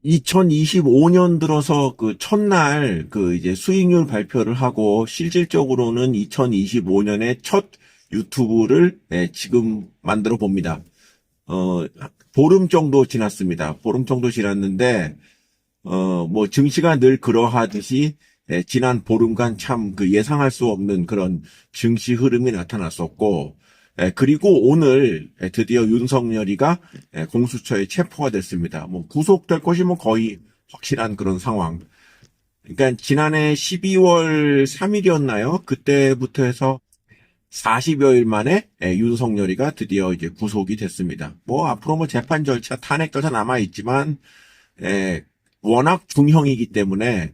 2025년 들어서 그 첫날 그 이제 수익률 발표를 하고 실질적으로는 2025년에 첫 유튜브를 지금 만들어 봅니다. 보름 정도 지났습니다. 보름 정도 지났는데 뭐 증시가 늘 그러하듯이 지난 보름간 참 그 예상할 수 없는 그런 증시 흐름이 나타났었고, 그리고 오늘 드디어 윤석열이가 공수처에 체포가 됐습니다. 뭐 구속될 것이 뭐 거의 확실한 그런 상황. 그러니까 지난해 12월 3일이었나요? 그때부터 해서 40여일 만에 윤석열이가 드디어 이제 구속이 됐습니다. 뭐 앞으로 뭐 재판 절차, 탄핵 절차 남아 있지만 워낙 중형이기 때문에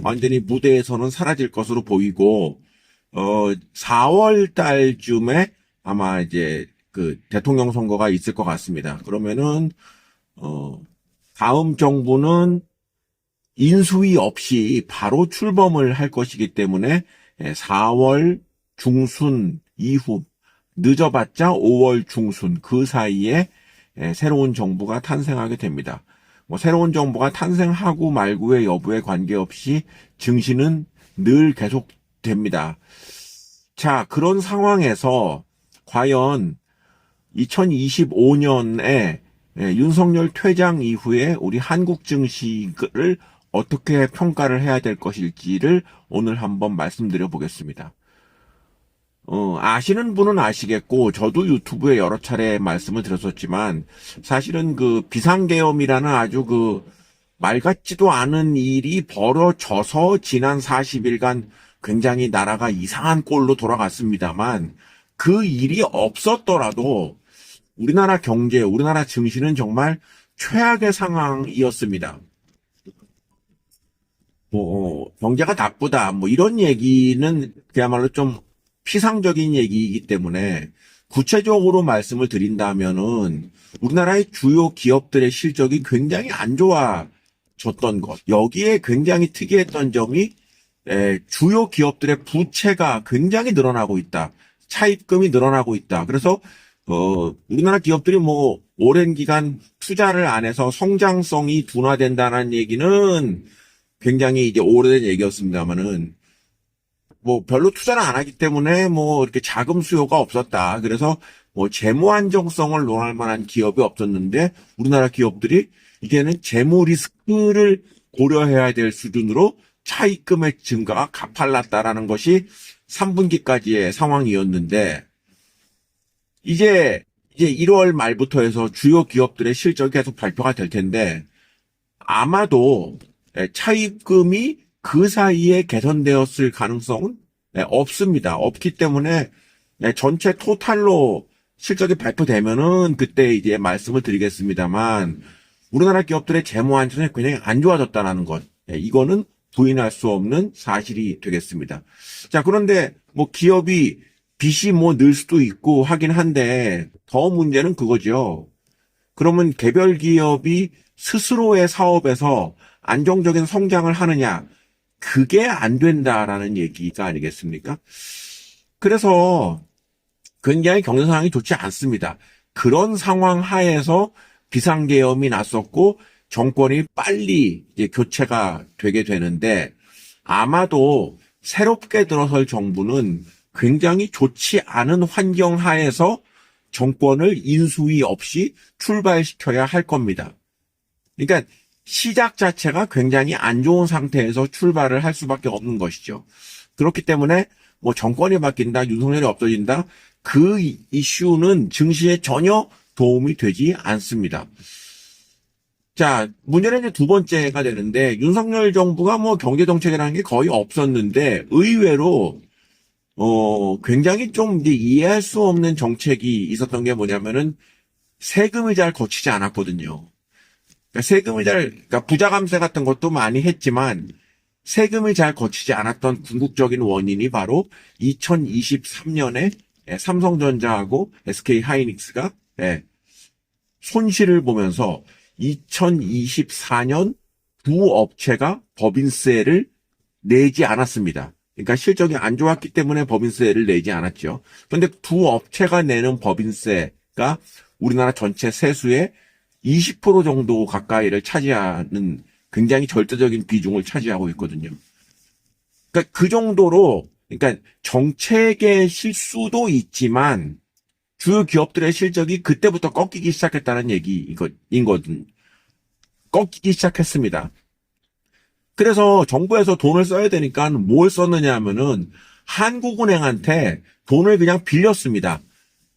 완전히 무대에서는 사라질 것으로 보이고 4월 달쯤에 아마 이제 그 대통령 선거가 있을 것 같습니다. 그러면은 다음 정부는 인수위 없이 바로 출범을 할 것이기 때문에 4월 중순 이후 늦어봤자 5월 중순 그 사이에 새로운 정부가 탄생하게 됩니다. 뭐 새로운 정부가 탄생하고 말고의 여부에 관계없이 증시는 늘 계속됩니다. 자, 그런 상황에서 과연 2025년에 윤석열 퇴장 이후에 우리 한국 증시를 어떻게 평가를 해야 될 것일지를 오늘 한번 말씀드려 보겠습니다. 아시는 분은 아시겠고, 저도 유튜브에 여러 차례 말씀을 드렸었지만, 사실은 그 비상계엄이라는 아주 그 말 같지도 않은 일이 벌어져서 지난 40일간 굉장히 나라가 이상한 꼴로 돌아갔습니다만, 그 일이 없었더라도 우리나라 경제, 우리나라 증시는 정말 최악의 상황이었습니다. 경제가 나쁘다, 뭐 이런 얘기는 그야말로 좀 피상적인 얘기이기 때문에 구체적으로 말씀을 드린다면은 우리나라의 주요 기업들의 실적이 굉장히 안 좋아졌던 것. 여기에 굉장히 특이했던 점이 주요 기업들의 부채가 굉장히 늘어나고 있다. 차입금이 늘어나고 있다. 그래서 우리나라 기업들이 뭐 오랜 기간 투자를 안 해서 성장성이 둔화된다는 얘기는 굉장히 이제 오래된 얘기였습니다만은 뭐 별로 투자를 안 하기 때문에 뭐 이렇게 자금 수요가 없었다. 그래서 뭐 재무 안정성을 논할 만한 기업이 없었는데 우리나라 기업들이 이제는 재무 리스크를 고려해야 될 수준으로 차입금의 증가가 가팔랐다라는 것이 3분기까지의 상황이었는데 이제 1월 말부터 해서 주요 기업들의 실적이 계속 발표가 될 텐데 아마도 차입금이 그 사이에 개선되었을 가능성은 없습니다. 없기 때문에 전체 토탈로 실적이 발표되면은 그때 이제 말씀을 드리겠습니다만 우리나라 기업들의 재무 안정이 굉장히 안 좋아졌다는 것. 이거는 부인할 수 없는 사실이 되겠습니다. 자, 그런데 뭐 기업이 빚이 뭐 늘 수도 있고 하긴 한데 더 문제는 그거죠. 그러면 개별 기업이 스스로의 사업에서 안정적인 성장을 하느냐? 그게 안 된다라는 얘기가 아니겠습니까? 그래서 굉장히 경제 상황이 좋지 않습니다. 그런 상황 하에서 비상계엄이 났었고 정권이 빨리 이제 교체가 되게 되는데 아마도 새롭게 들어설 정부는 굉장히 좋지 않은 환경 하에서 정권을 인수위 없이 출발시켜야 할 겁니다. 그러니까 시작 자체가 굉장히 안 좋은 상태에서 출발을 할 수밖에 없는 것이죠. 그렇기 때문에 뭐 정권이 바뀐다, 윤석열이 없어진다, 그 이슈는 증시에 전혀 도움이 되지 않습니다. 자, 문제는 이제 두 번째가 되는데 윤석열 정부가 뭐 경제 정책이라는 게 거의 없었는데 의외로 굉장히 좀 이제 이해할 수 없는 정책이 있었던 게 뭐냐면은 세금을 잘 거치지 않았거든요. 그러니까 부자 감세 같은 것도 많이 했지만 세금을 잘 거치지 않았던 궁극적인 원인이 바로 2023년에 삼성전자하고 SK하이닉스가 손실을 보면서 2024년 두 업체가 법인세를 내지 않았습니다. 그러니까 실적이 안 좋았기 때문에 법인세를 내지 않았죠. 그런데 두 업체가 내는 법인세가 우리나라 전체 세수의 20% 정도 가까이를 차지하는 굉장히 절대적인 비중을 차지하고 있거든요. 그러니까 그 정도로, 그러니까 정책의 실수도 있지만 주요 기업들의 실적이 그때부터 꺾이기 시작했다는 얘기인 거든. 꺾이기 시작했습니다. 그래서 정부에서 돈을 써야 되니까 뭘 썼느냐 하면은 한국은행한테 돈을 그냥 빌렸습니다.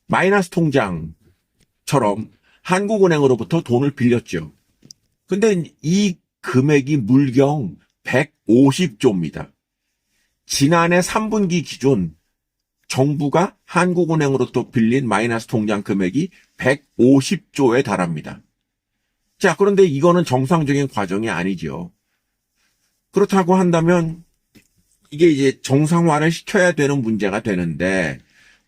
마이너스 통장처럼 한국은행으로부터 돈을 빌렸죠. 근데 이 금액이 물경 150조입니다. 지난해 3분기 기준 정부가 한국은행으로부터 빌린 마이너스 통장 금액이 150조에 달합니다. 자, 그런데 이거는 정상적인 과정이 아니죠. 그렇다고 한다면 이게 이제 정상화를 시켜야 되는 문제가 되는데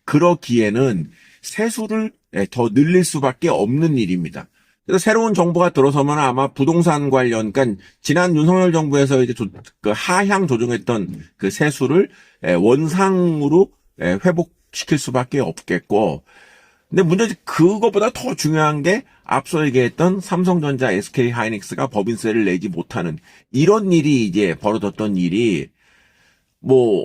그러기에는 세수를 더 늘릴 수밖에 없는 일입니다. 그래서 새로운 정부가 들어서면 아마 부동산 관련, 그러니까 지난 윤석열 정부에서 이제 그 하향 조정했던 그 세수를 원상으로 회복시킬 수밖에 없겠고, 근데 문제는 그거보다 더 중요한 게 앞서 얘기했던 삼성전자, SK하이닉스가 법인세를 내지 못하는 이런 일이 이제 벌어졌던 일이 뭐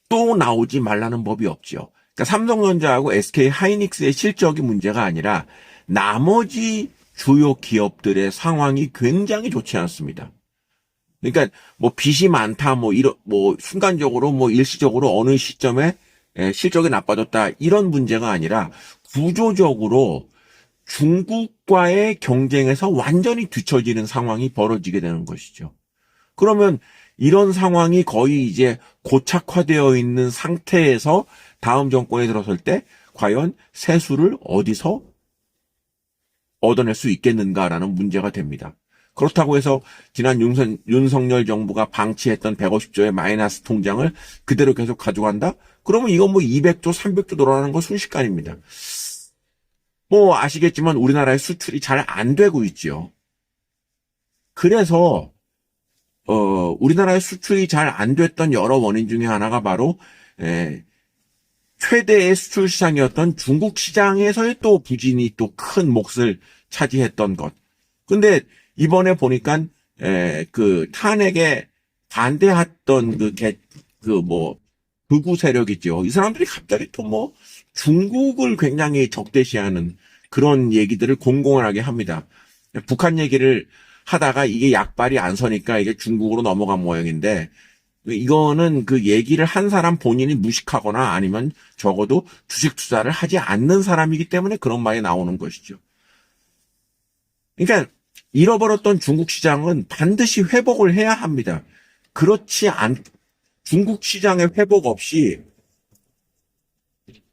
또 나오지 말라는 법이 없죠. 그러니까 삼성전자하고 SK하이닉스의 실적이 문제가 아니라 나머지 주요 기업들의 상황이 굉장히 좋지 않습니다. 그러니까 뭐 빚이 많다, 뭐 순간적으로 뭐 일시적으로 어느 시점에 실적이 나빠졌다 이런 문제가 아니라 구조적으로 중국과의 경쟁에서 완전히 뒤처지는 상황이 벌어지게 되는 것이죠. 그러면 이런 상황이 거의 이제 고착화되어 있는 상태에서 다음 정권에 들어설 때 과연 세수를 어디서 얻어낼 수 있겠는가라는 문제가 됩니다. 그렇다고 해서 지난 윤석열 정부가 방치했던 150조의 마이너스 통장을 그대로 계속 가져간다? 그러면 이건 뭐 200조, 300조 늘어나는 건 순식간입니다. 뭐 아시겠지만 우리나라의 수출이 잘 안 되고 있죠. 그래서 우리나라의 수출이 잘 안 됐던 여러 원인 중에 하나가 바로 최대의 수출 시장이었던 중국 시장에서의 또 부진이 또 큰 몫을 차지했던 것. 근데 이번에 보니까 그 탄핵에 반대했던 극우 세력이죠. 이 사람들이 갑자기 또 뭐 중국을 굉장히 적대시하는 그런 얘기들을 공공연하게 합니다. 북한 얘기를 하다가 이게 약발이 안 서니까 이게 중국으로 넘어간 모양인데 이거는 그 얘기를 한 사람 본인이 무식하거나 아니면 적어도 주식 투자를 하지 않는 사람이기 때문에 그런 말이 나오는 것이죠. 그러니까 잃어버렸던 중국 시장은 반드시 회복을 해야 합니다. 중국 시장의 회복 없이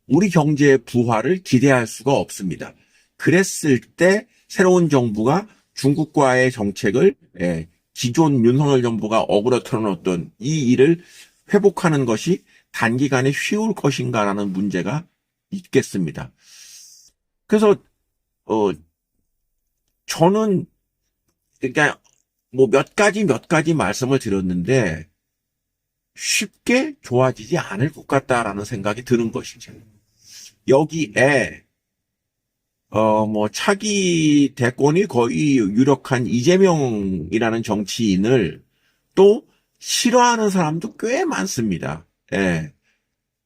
우리 경제의 부활을 기대할 수가 없습니다. 그랬을 때 새로운 정부가 중국과의 정책을 기존 윤석열 정부가 어그러 틀어놓았던 이 일을 회복하는 것이 단기간에 쉬울 것인가라는 문제가 있겠습니다. 그래서 저는 그러니까 뭐 몇 가지 말씀을 드렸는데 쉽게 좋아지지 않을 것 같다라는 생각이 드는 것이죠. 여기에 뭐 차기 대권이 거의 유력한 이재명이라는 정치인을 또 싫어하는 사람도 꽤 많습니다. 예.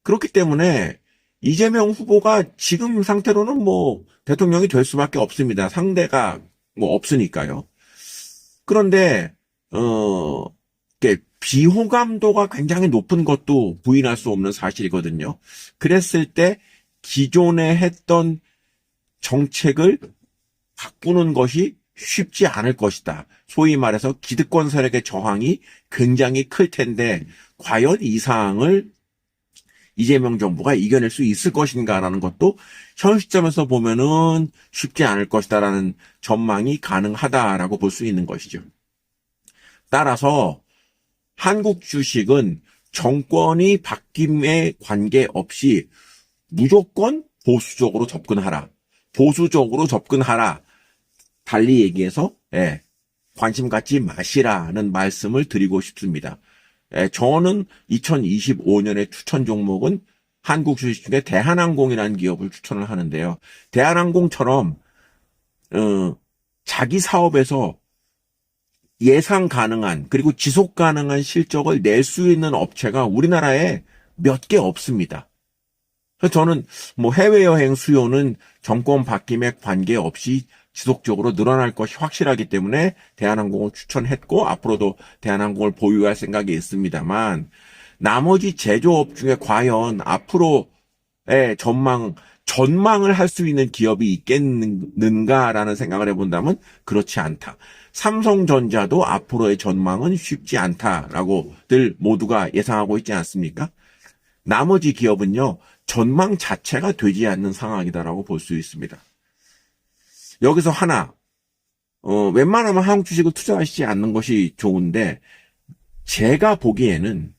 그렇기 때문에 이재명 후보가 지금 상태로는 뭐 대통령이 될 수밖에 없습니다. 상대가 뭐 없으니까요. 그런데 비호감도가 굉장히 높은 것도 부인할 수 없는 사실이거든요. 그랬을 때 기존에 했던 정책을 바꾸는 것이 쉽지 않을 것이다. 소위 말해서 기득권 세력의 저항이 굉장히 클 텐데 과연 이 사항을 이재명 정부가 이겨낼 수 있을 것인가라는 것도 현 시점에서 보면은 쉽지 않을 것이다라는 전망이 가능하다라고 볼 수 있는 것이죠. 따라서 한국 주식은 정권이 바뀜에 관계없이 무조건 보수적으로 접근하라. 달리 얘기해서 관심 갖지 마시라는 말씀을 드리고 싶습니다. 저는 2025년의 추천 종목은 한국 주식 중에 대한항공이라는 기업을 추천을 하는데요. 대한항공처럼 자기 사업에서 예상 가능한 그리고 지속 가능한 실적을 낼 수 있는 업체가 우리나라에 몇 개 없습니다. 그래서 저는 뭐 해외여행 수요는 정권 바뀜에 관계없이 지속적으로 늘어날 것이 확실하기 때문에 대한항공을 추천했고 앞으로도 대한항공을 보유할 생각이 있습니다만 나머지 제조업 중에 과연 앞으로의 전망을 할 수 있는 기업이 있겠는가라는 생각을 해본다면 그렇지 않다. 삼성전자도 앞으로의 전망은 쉽지 않다라고들 모두가 예상하고 있지 않습니까? 나머지 기업은요, 전망 자체가 되지 않는 상황이다라고 볼 수 있습니다. 여기서 하나, 웬만하면 한국 주식을 투자하시지 않는 것이 좋은데, 제가 보기에는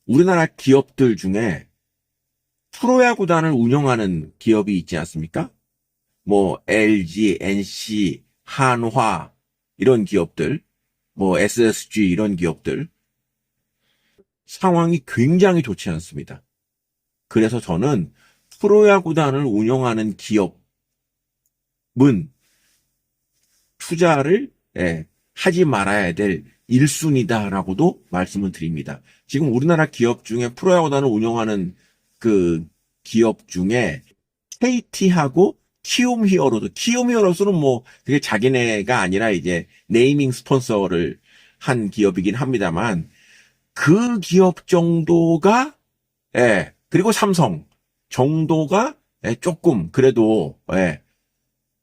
우리나라 기업들 중에 프로야구단을 운영하는 기업이 있지 않습니까? 뭐, LG, NC, 한화, 이런 기업들, 뭐, SSG 이런 기업들, 상황이 굉장히 좋지 않습니다. 그래서 저는 프로야구단을 운영하는 기업은 투자를 하지 말아야 될 1순위다라고도 말씀을 드립니다. 지금 우리나라 기업 중에 프로야구단을 운영하는 그 기업 중에 KT하고 키움히어로즈는 뭐 그게 자기네가 아니라 이제 네이밍 스폰서를 한 기업이긴 합니다만 그 기업 정도가 그리고 삼성 정도가 조금 그래도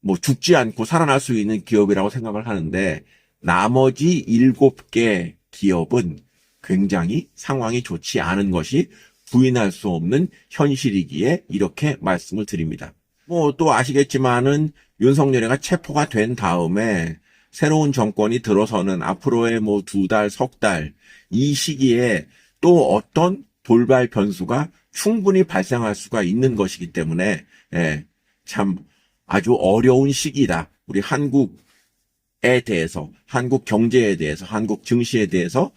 뭐 죽지 않고 살아날 수 있는 기업이라고 생각을 하는데 나머지 7개 기업은 굉장히 상황이 좋지 않은 것이 부인할 수 없는 현실이기에 이렇게 말씀을 드립니다. 뭐 또 아시겠지만은 윤석열이가 체포가 된 다음에 새로운 정권이 들어서는 앞으로의 뭐 2달, 석 달 이 시기에 또 어떤 돌발 변수가 충분히 발생할 수가 있는 것이기 때문에 참 아주 어려운 시기다. 우리 한국에 대해서, 한국 경제에 대해서, 한국 증시에 대해서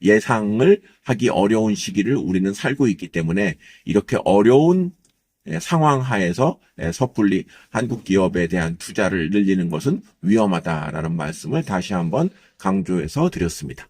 예상을 하기 어려운 시기를 우리는 살고 있기 때문에 이렇게 어려운 상황 하에서 섣불리 한국 기업에 대한 투자를 늘리는 것은 위험하다라는 말씀을 다시 한번 강조해서 드렸습니다.